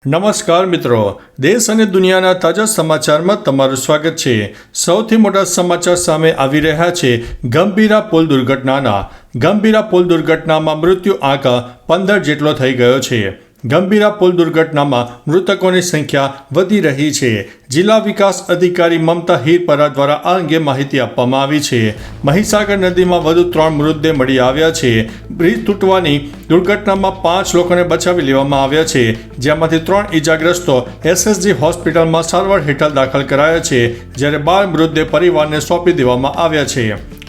નમસ્કાર મિત્રો, દેશ અને દુનિયાના તાજા સમાચારમાં તમારું સ્વાગત છે। સૌથી મોટા સમાચાર સામે આવી રહ્યા છે ગંભીરા પુલ દુર્ઘટનામાં મૃત્યુ આંક 15 જેટલો થઈ ગયો છે। ગંભીરા પુલ દુર્ઘટનામાં મૃતકોની સંખ્યા વધી રહી છે। જિલ્લા વિકાસ અધિકારી મમતા હીરપરા દ્વારા આ અંગે માહિતી આપવામાં આવી છે। મહીસાગર નદીમાં વધુ 3 મૃતદેહ મળી આવ્યા છે। બ્રિજ તૂટવાની દુર્ઘટનામાં 5 લોકોને બચાવી લેવામાં આવ્યા છે, જેમાંથી 3 ઈજાગ્રસ્તો SSG હોસ્પિટલમાં સારવાર હેઠળ દાખલ કરાયા છે, જ્યારે 12 મૃતદેહ પરિવારને સોંપી દેવામાં આવ્યા છે।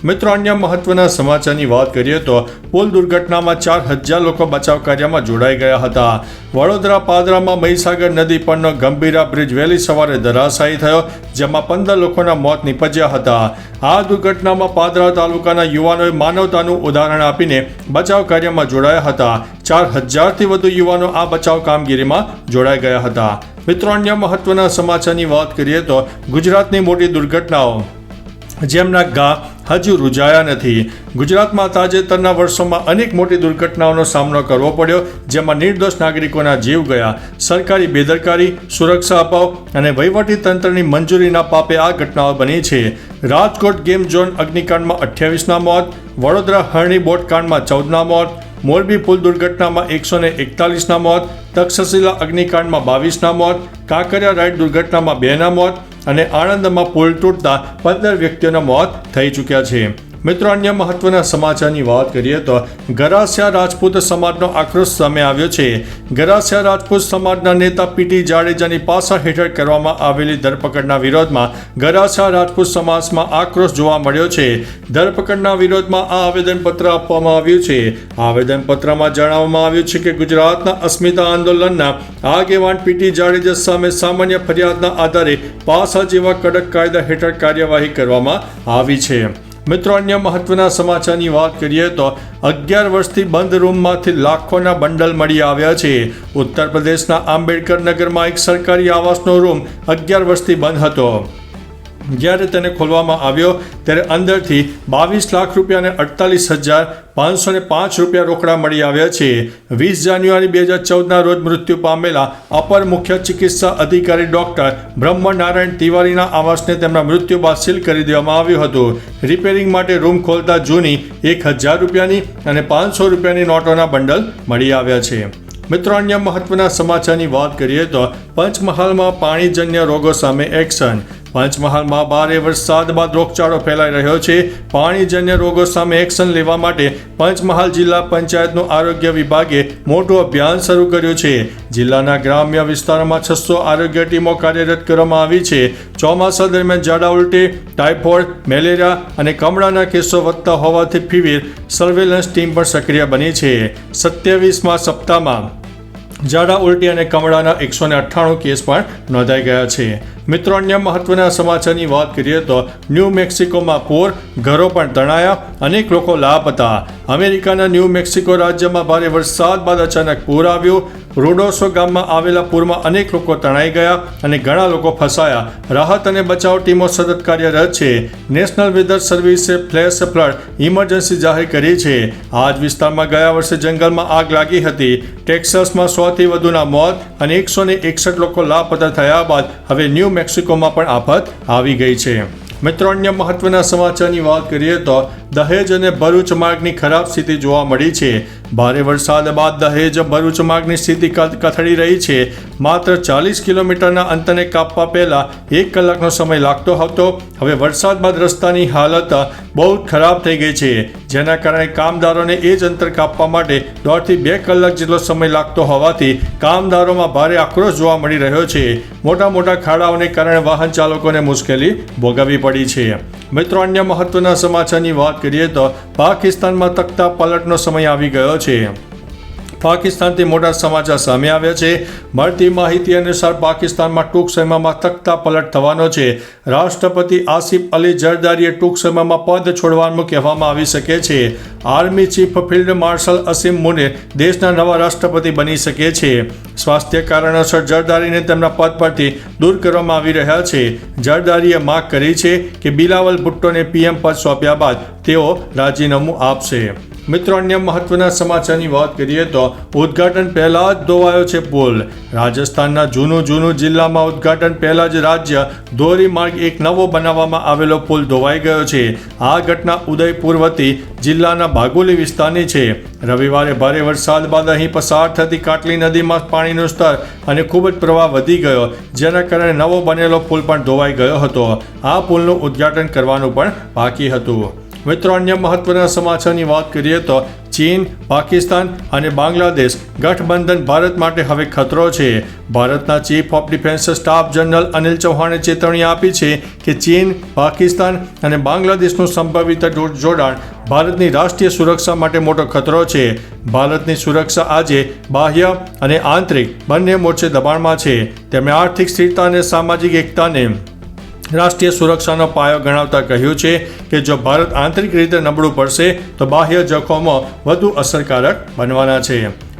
મિત્રો, અન્ય મહત્વના સમાચારની વાત કરીએ તો પુલ દુર્ઘટનામાં 4000 લોકો બચાવ કાર્યમાં જોડાઈ ગયા હતા। વડોદરા પાદરામાં મહીસાગર નદી પરનો ગંભીરા બ્રિજ વહેલી સવારે ધરાશાયી થયો, જેમાં 15 લોકોના મોત નીપજ્યા હતા। આ દુર્ઘટનામાં પાદરા તાલુકાના યુવાનોએ માનવતાનું ઉદાહરણ આપીને બચાવ કાર્યમાં જોડાયા હતા। 4000થી વધુ યુવાનો આ બચાવ કામગીરીમાં જોડાઈ ગયા હતા। મિત્રો, અન્ય મહત્વના સમાચારની વાત કરીએ તો ગુજરાતની મોટી દુર્ઘટનાઓ જેમના ઘા હજુ રૂઝાયા નથી। ગુજરાતમાં તાજેતરના વર્ષોમાં અનેક મોટી દુર્ઘટનાઓનો સામનો કરવો પડ્યો, જેમાં નિર્દોષ નાગરિકોના જીવ ગયા। સરકારી બેદરકારી, સુરક્ષા અભાવ અને વહીવટીતંત્રની મંજૂરીના પાપે આ ઘટનાઓ બની છે। રાજકોટ ગેમ ઝોન અગ્નિકાંડમાં 28ના મોત, વડોદરા હરણી બોટ કાંડમાં 14ના મોત, મોરબી પુલ દુર્ઘટનામાં 141ના મોત, તક્ષશિલા અગ્નિકાંડમાં 22ના મોત, કાંકરિયા રાઈડ દુર્ઘટનામાં 2ના મોત અને આણંદમાં પુલ તૂટતા 15 વ્યક્તિઓના મોત થઈ ચૂક્યા છે। મિત્રો, અન્ય મહત્વના સમાચારની વાત કરીએ તો ગરાસિયા રાજપૂત સમાજનો આક્રોશ સામે આવ્યો છે। ગરાસિયા રાજપૂત સમાજના નેતા પીટી જાડેજાની પાસા હેઠળ કરવામાં આવેલી ધરપકડના વિરોધમાં ગરાસિયા રાજપૂત સમાજમાં આક્રોશ જોવા મળ્યો છે। ધરપકડના વિરોધમાં આ આવેદનપત્ર આપવામાં આવ્યું છે। આવેદનપત્રમાં જણાવવામાં આવ્યું છે કે ગુજરાતના અસ્મિતા આંદોલનના આગેવાન પીટી જાડેજા સામે સામાન્ય ફરિયાદના આધારે પાસા જેવા કડક કાયદા હેઠળ કાર્યવાહી કરવામાં આવી છે। મિત્રો, અન્ય મહત્વના સમાચારની વાત કરીએ તો 11 વર્ષથી બંધ રૂમમાંથી લાખોના બંડલ મળી આવ્યા છે। ઉત્તર પ્રદેશના આંબેડકર નગરમાં એક સરકારી આવાસનો રૂમ 11 વર્ષથી બંધ હતો। જ્યારે તેને ખોલવામાં આવ્યો ત્યારે અંદરથી 22 લાખ રૂપિયા અને 48,505 રૂપિયા રોકડા મળી આવ્યા છે। 20 જાન્યુઆરી 2014ના રોજ મૃત્યુ પામેલા અપર મુખ્ય ચિકિત્સા અધિકારી ડોક્ટર બ્રહ્મનારાયણ તિવારીના આવાસને તેમના મૃત્યુ બાદ સીલ કરી દેવામાં આવ્યું હતું। રિપેરિંગ માટે રૂમ ખોલતા જૂની 1000 રૂપિયાની અને 500 રૂપિયાની નોટોના બંડલ મળી આવ્યા છે। મિત્રો, અન્ય મહત્વના સમાચારની વાત કરીએ તો પંચમહાલમાં પાણીજન્ય રોગો સામે એક્શન। પંચમહાલમાં ભારે વરસાદ બાદ રોગચાળો ફેલાઈ રહ્યો છે। પાણીજન્ય રોગો સામે એક્શન લેવા માટે પંચમહાલ જિલ્લા પંચાયતનું આરોગ્ય વિભાગે મોટું અભિયાન શરૂ કર્યું છે। જિલ્લાના ગ્રામ્ય વિસ્તારોમાં 600 આરોગ્ય ટીમો કાર્યરત કરવામાં આવી છે। ચોમાસા દરમિયાન ઝાડા ઉલટી, ટાઇફોઇડ, મેલેરિયા અને કમળાના કેસો વધતા હોવાથી ફીવર સર્વેલન્સ ટીમ પણ સક્રિય બની છે। 27મા સપ્તાહમાં ઝાડા ઉલટી અને કમળાના 198 કેસ પણ નોંધાઈ ગયા છે। મિત્રો, અન્ય મહત્વના સમાચારની વાત કરીએ તો ન્યૂ મેક્સિકોમાં પૂર, ઘરો પણ તણાયા, અનેક લોકો લાપતા। અમેરિકાના ન્યૂ મેક્સિકો રાજ્યમાં ભારે વરસાદ બાદ અચાનક પૂર આવ્યું। રૂડોસો ગામમાં આવેલા પૂરમાં અનેક લોકો તણાઈ ગયા અને ઘણા લોકો ફસાયા। રાહત અને બચાવ ટીમો સતત કાર્યરત છે। નેશનલ વેધર સર્વિસે ફ્લેશ ફ્લડ ઇમરજન્સી જાહેર કરી છે। આ જ વિસ્તારમાં ગયા વર્ષે જંગલમાં આગ લાગી હતી। ટેક્સાસમાં 100થી વધુના મોત અને 161 લોકો લાપતા થયા બાદ હવે ન્યૂ મેક્સિકોમાં પણ આફત આવી ગઈ છે। મિત્રો, અન્ય મહત્વના સમાચારની વાત કરીએ તો દહેજ અને ભરૂચ માર્ગની ખરાબ સ્થિતિ જોવા મળી છે। ભારે વરસાદ બાદ દહેજ ભરૂચ માર્ગની સ્થિતિ કથળી રહી છે। માત્ર 40 કિલોમીટરના અંતરને કાપવા પહેલા 1 કલાકનો સમય લાગતો હતો। હવે વરસાદ બાદ રસ્તાની હાલત બહુ ખરાબ થઈ ગઈ છે, જેના કારણે કામદારોને એ જ અંતર કાપવા માટે 1.5 થી 2 કલાક જેટલો સમય લાગતો હોવાથી કામદારોમાં ભારે આક્રોશ જોવા મળી રહ્યો છે। મોટા ખાડાઓને કારણે વાહન ચાલકોને મુશ્કેલી ભોગવવી પડી છે। મિત્રો, અન્ય મહત્વના સમાચારની વાત કરીએ તો પાકિસ્તાનમાં તખ્તા પલટનો સમય આવી ગયો છે। પાકિસ્તાનથી મોટા સમાચાર સામે આવ્યા છે। મળતી માહિતી અનુસાર પાકિસ્તાનમાં ટૂંક સમયમાં તખ્તા પલટ થવાનો છે। રાષ્ટ્રપતિ આસિફ અલી ઝરદારીએ ટૂંક સમયમાં પદ છોડવાનું કહેવામાં આવી શકે છે। આર્મી ચીફ ફિલ્ડ માર્શલ અસીમ મુનીર દેશના નવા રાષ્ટ્રપતિ બની શકે છે। સ્વાસ્થ્ય કારણોસર ઝરદારીને તેમના પદ પરથી દૂર કરવામાં આવી રહ્યા છે। ઝરદારીએ માંગ કરી છે કે બિલાવલ ભુટ્ટોને PM પદ સોંપ્યા બાદ તેઓ રાજીનામું આપશે। મિત્રો, અન્ય મહત્વના સમાચારની વાત કરીએ તો ઉદ્ઘાટન પહેલા જ ધોવાયો છે પુલ. રાજસ્થાનના જૂનું જિલ્લામાં ઉદ્ઘાટન પહેલા જ રાજ્ય ધોરીમાર્ગ એક નવો બનાવવામાં આવેલો પુલ ધોવાઈ ગયો છે. આ ઘટના ઉદયપુર વતી જિલ્લાના બાગોલી વિસ્તારની છે. રવિવારે ભારે વરસાદ બાદ અહીં પસાર થતી કાટલી નદીમાં પાણીનું સ્તર અને ખૂબ જ પ્રવાહ વધી ગયો, જેના કારણે નવો બનેલો પુલ પણ ધોવાઈ ગયો હતો. આ પુલનું ઉદ્ઘાટન કરવાનું પણ બાકી હતું. મિત્રો, અન્ય મહત્વના સમાચારની વાત કરીએ તો ચીન, પાકિસ્તાન અને બાંગ્લાદેશ ગઠબંધન ભારત માટે હવે ખતરો છે. ભારતના chief of defence staff general Anil ચૌહાણે ચેતવણી આપી છે કે ચીન, પાકિસ્તાન અને બાંગ્લાદેશનું સંભવિત જોડાણ ભારતની રાષ્ટ્રીય સુરક્ષા માટે મોટો ખતરો છે. ભારતની સુરક્ષા આજે બાહ્ય અને આંતરિક બંને મોરચે દબાણમાં છે. તેમણે આર્થિક સ્થિરતા અને સામાજિક એકતાને રાષ્ટ્રીય સુરક્ષાનો પાયો ગણાવતા કહ્યું છે કે જો ભારત આંતરિક રીતે નબળું પડશે તો બાહ્ય જોખમો વધુ અસરકારક બનવાના છે.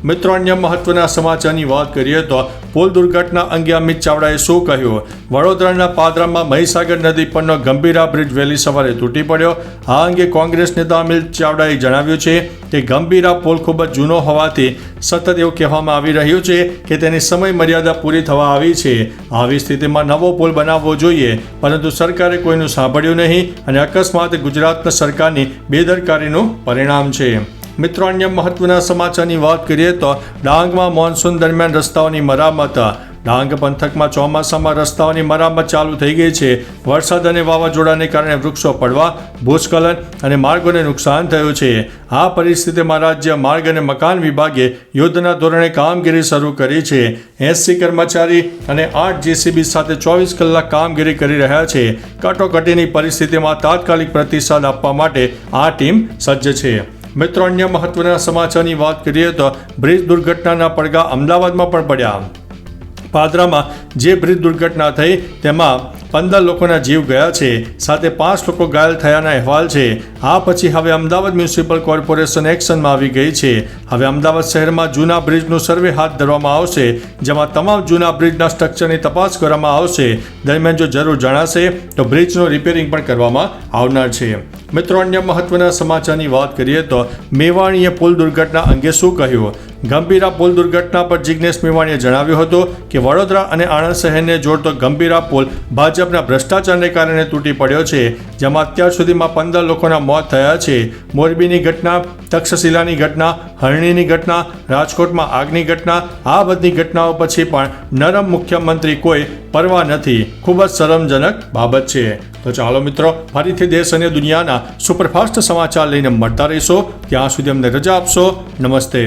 મિત્રો, અન્ય મહત્વના સમાચારની વાત કરીએ તો પુલ દુર્ઘટના અંગે અમિત ચાવડાએ શું કહ્યું? વડોદરાના પાદરામાં મહીસાગર નદી પરનો ગંભીરા બ્રિજ વહેલી સવારે તૂટી પડ્યો. આ અંગે કોંગ્રેસ નેતા અમિત ચાવડાએ જણાવ્યું છે કે ગંભીરા પુલ ખૂબ જ જૂનો હોવાથી સતત એવું કહેવામાં આવી રહ્યું છે કે તેની સમય મર્યાદા પૂરી થવા આવી છે. આવી સ્થિતિમાં નવો પુલ બનાવવો જોઈએ, પરંતુ સરકારે કોઈનું સાંભળ્યું નહીં અને અકસ્માત ગુજરાત સરકારની બેદરકારીનું પરિણામ છે. મિત્રો, અન્ય મહત્વના સમાચારની વાત કરીએ તો ડાંગમાં મોન્સૂન દરમિયાન રસ્તાઓની મરામત. ડાંગ પંથકમાં ચોમાસામાં રસ્તાઓની મરામત ચાલુ થઈ ગઈ છે. વરસાદ અને વાવાઝોડાને કારણે વૃક્ષો પડવા, ભૂસ્ખલન અને માર્ગોને નુકસાન થયું છે. આ પરિસ્થિતિમાં રાજ્ય માર્ગ અને મકાન વિભાગે યુદ્ધના ધોરણે કામગીરી શરૂ કરી છે. 80 કર્મચારી અને 8 JCB સાથે 24 કલાક કામગીરી કરી રહ્યા છે. કટોકટીની પરિસ્થિતિમાં તાત્કાલિક પ્રતિસાદ આપવા માટે આ ટીમ સજ્જ છે. મિત્રો, અન્ય મહત્વના સમાચારની વાત કરીએ તો બ્રિજ દુર્ઘટનાના પડઘા અમદાવાદમાં પણ પડ્યા. પાદરામાં જે બ્રિજ દુર્ઘટના થઈ તેમાં 15 લોકોના જીવ ગયા છે, સાથે 5 લોકો ઘાયલ થયાના અહેવાલ છે. આ પછી હવે અમદાવાદ મ્યુનિસિપલ કોર્પોરેશન એક્શનમાં આવી ગઈ છે. હવે અમદાવાદ શહેરમાં જૂના બ્રિજનું સર્વે હાથ ધરવામાં આવશે, જેમાં તમામ જૂના બ્રિજના સ્ટ્રક્ચરની તપાસ કરવામાં આવશે. દરમિયાન જો જરૂર જણાશે તો બ્રિજનું રિપેરિંગ પણ કરવામાં આવનાર છે. મિત્રો, અન્ય મહત્વના સમાચારની વાત કરીએ તો મેવાણીએ પુલ દુર્ઘટના અંગે શું કહ્યું? ગંભીરા પુલ દુર્ઘટના પર જિગ્નેશ મેવાણીએ જણાવ્યું હતું કે વડોદરા અને આણંદ શહેરને જોડતો ગંભીરા પુલ ભાજપના ભ્રષ્ટાચારને કારણે તૂટી પડ્યો છે, જેમાં અત્યાર સુધીમાં 15 લોકોના મોત થયા છે. મોરબીની ઘટના, તક્ષશિલાની ઘટના, હરણીની ઘટના, રાજકોટમાં આગની ઘટના, આ બધી ઘટનાઓ પછી પણ નરમ મુખ્યમંત્રી કોઈ પરવા નથી. ખૂબ જ શરમજનક બાબત છે. તો ચાલો મિત્રો, ફરીથી દેશ અને દુનિયાના સુપરફાસ્ટ સમાચાર લઈને મળતા રહીશો. ત્યાં સુધી અમને રજા આપશો. નમસ્તે.